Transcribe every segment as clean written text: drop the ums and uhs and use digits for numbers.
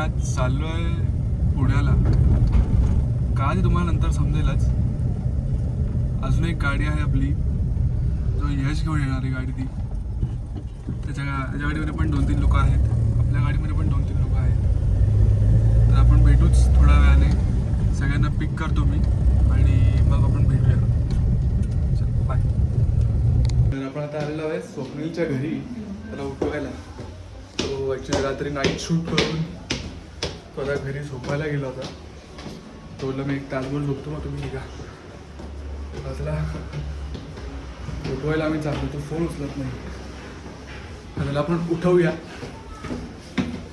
आज चाललो आहे पुण्याला. का ते तुम्हाला नंतर समजेलच. अजून एक गाडी आहे आपली, जो यश घेऊन येणार आहे गाडी ती. त्याच्या गाडीमध्ये पण 2-3 लोक आहेत, आपल्या गाडीमध्ये पण 2-3 लोक आहेत. तर आपण भेटूच थोड्या वेळाने. सगळ्यांना पिक करतो मी आणि मग आपण भेटूया. चल बाय. तर आपण आता आलेलो आहे स्वप्नीलच्या घरी त्याला उठवायला. तो ॲक्च्युली रात्री नाईट शूट करून स्वतः घरी झोपायला गेला होता. तो बोलला मी 1 तासभर झोपतो, मग तुम्ही निघा. त्याला उठवायला आम्ही चाललो, तो फोन उचलत नाही. त्याला आपण उठवूया,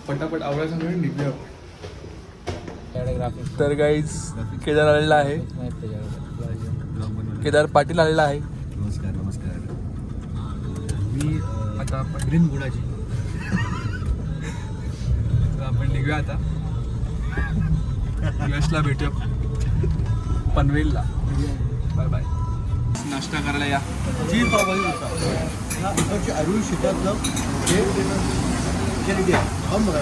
पटापट आवडायचा वेळ निघूया आपण. तर गाईज केदार आलेला आहे, केदार पाटील आलेला आहे. नमस्कार नमस्कार. मी आता ग्रीन गुणाची. तर आपण निघूया आता. यशला भेटूया पनवेलला. Bye bye. नाश्ता करायला या. जी पावभाजी होता इकडची अरुण शेतातलं हे हम बघा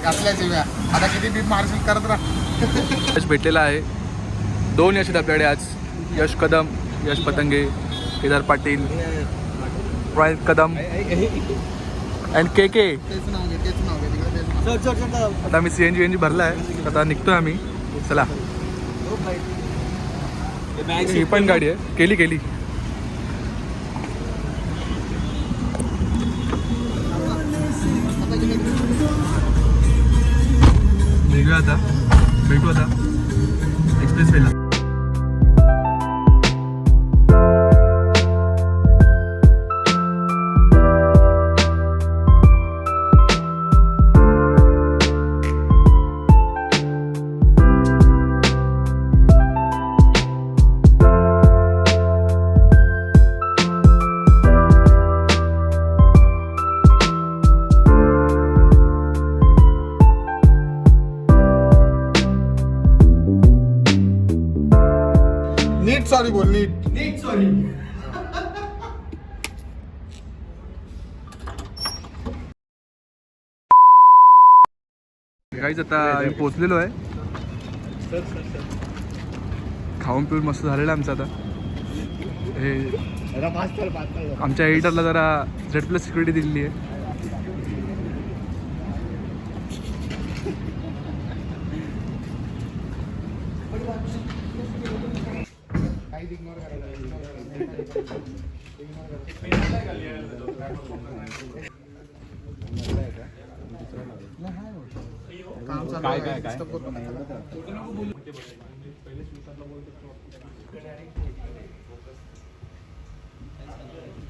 घातल्याचे आता किती बीप मार्शल करत राहा. यश भेटलेला आहे. 2 यश आहेत आपल्याकडे आज. यश कदम, यश पतंगे, केदार पाटील, रॉयल कदम अँड के. तेच नाव घे. आता आम्ही CNG भरला आहे, आता निघतोय आम्ही. चला. ही पण गाडी आहे, केली निघूया आता. भेटू आता एक्सप्रेस वेला. नीट सॉरी बोल. नीट सॉरी. काहीच आता आम्ही पोचलेलो आहे. खाऊन पिऊन मस्त झालेलं आमचं आता. हे आमच्या एडिटरला जरा Z+ सिक्युरिटी दिलेली आहे.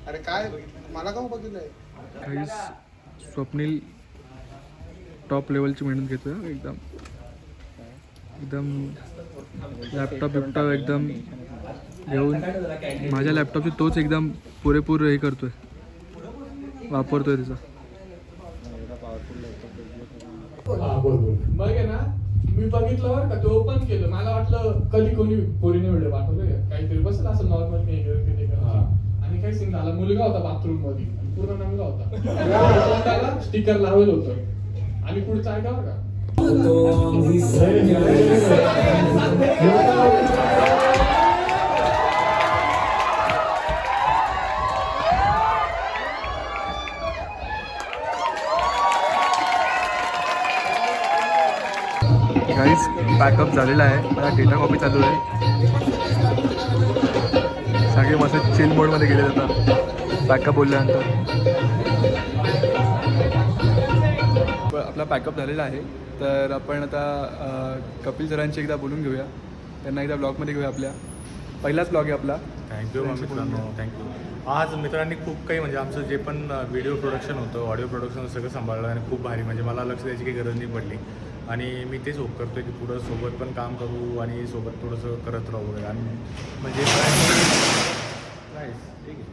अरे काय मला का बघितलंय. काहीच स्वप्नील टॉप लेवलची मेहनत घेतोय एकदम. लॅपटॉप एकदम घेऊन माझ्या लॅपटॉपची तोच एकदम पुरेपूर हे करतोय, वापरतोय त्याचा. बघ ना, मी बघितलं बरं का, ते ओपन केलं. मला वाटलं कधी कोणी पोरीने व्हिडिओ पाठवले काहीतरी बसेल असं नॉर्मल आणि काही सीन झाला. मुलगा होता बाथरूम मध्ये, पूर्ण नंगा होता. स्टिकर लावलं होतं आणि पुढचं ऐका बरं का. काहीच पॅकअप झालेला आहे. मला डेटा कॉपी चालू आहे. सगळे मस्त चिल मोडमध्ये गेले आता पॅकअप बोलल्यानंतर. आपला पॅकअप झालेला आहे. तर आपण आता कपिल सरांची एकदा बोलून घेऊया, त्यांना एकदा ब्लॉगमध्ये घेऊया. आपल्या पहिलाच ब्लॉग आहे आपला. थँक्यू मित्रांनो, थँक्यू. आज मित्रांनी खूप काही म्हणजे आमचं जे पण व्हिडिओ प्रोडक्शन होतं, ऑडिओ प्रोडक्शन सगळं सांभाळलं आणि खूप भारी. म्हणजे मला लक्ष द्यायची काही गरज नाही पडली आणि मी तेच होप करतो आहे की पुढं सोबत पण काम करू आणि सोबत थोडंसं करत राहू. आणि म्हणजे ठीक आहे.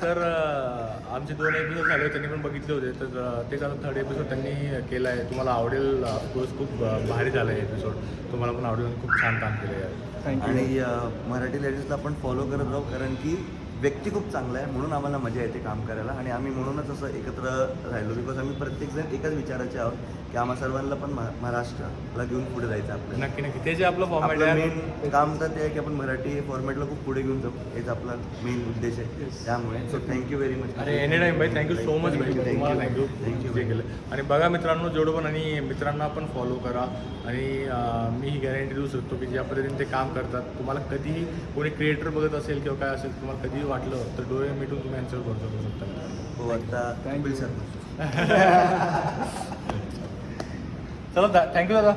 तर आमचे 2 एपिसोड झाले, त्यांनी पण बघितले होते. तर तेच आता 3rd एपिसोड त्यांनी केला आहे. तुम्हाला आवडेल. ऑफकोर्स खूप भारी झालं आहे एपिसोड. तुम्हाला पण आवडेल. खूप छान काम केलं आहे. आणि मराठी लेडीजला पण फॉलो करत राहू, कारण की व्यक्ती खूप चांगला आहे म्हणून आम्हाला मजा येते काम करायला आणि आम्ही म्हणूनच असं एकत्र राहिलो बिकॉज आम्ही प्रत्येकजण एकाच विचाराचे आहोत की आम्हा सर्वांना पण महाराष्ट्राला घेऊन पुढे जायचं आपल्याला. नक्की नक्की ते जे आपलं फॉर्मॅट आपलं आहे मेन काम तर ते आहे की आपण मराठी फॉर्मॅटला खूप पुढे घेऊन जाऊ हेच आपला मेन उद्देश आहे. त्यामुळे सो थँक्यू व्हेरी मच. अरे एनी टाईम भाई थँक्यू सो मच भाई Thank you, तुम्हाला thank you. थँक्यू जे केलं. आणि बघा मित्रांनो जेवढं पण आणि मित्रांना पण फॉलो करा आणि मी ही गॅरंटी देऊ शकतो की ज्या पद्धतीने ते काम करतात तुम्हाला कधीही कोणी क्रिएटर बघत असेल किंवा काय असेल तुम्हाला कधीही वाटलं तर डोळे मिटून तुम्ही आन्सर करू शकता. हो आता Thank you. चला थँक्यू दादा.